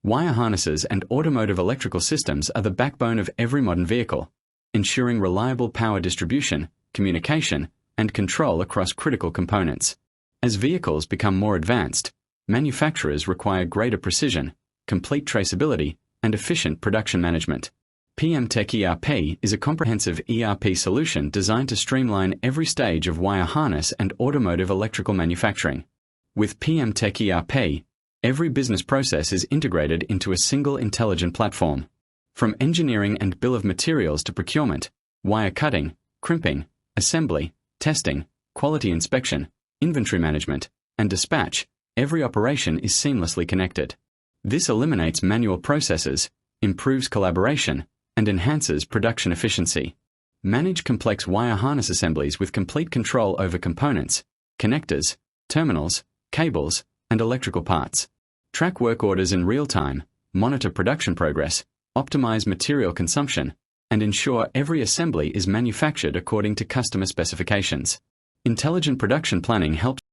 Wire harnesses and automotive electrical systems are the backbone of every modern vehicle, ensuring reliable power distribution, communication, and control across critical components. As vehicles become more advanced, manufacturers require greater precision, complete traceability, and efficient production management. PMTechERP is a comprehensive ERP solution designed to streamline every stage of wire harness and automotive electrical manufacturing. With PMTechERP, every business process is integrated into a single intelligent platform. From engineering and bill of materials to procurement, wire cutting, crimping, assembly, testing, quality inspection, inventory management, and dispatch, every operation is seamlessly connected. This eliminates manual processes, improves collaboration, and enhances production efficiency. Manage complex wire harness assemblies with complete control over components, connectors, terminals, cables, and electrical parts. Track work orders in real time, monitor production progress, optimize material consumption, and ensure every assembly is manufactured according to customer specifications. Intelligent production planning helps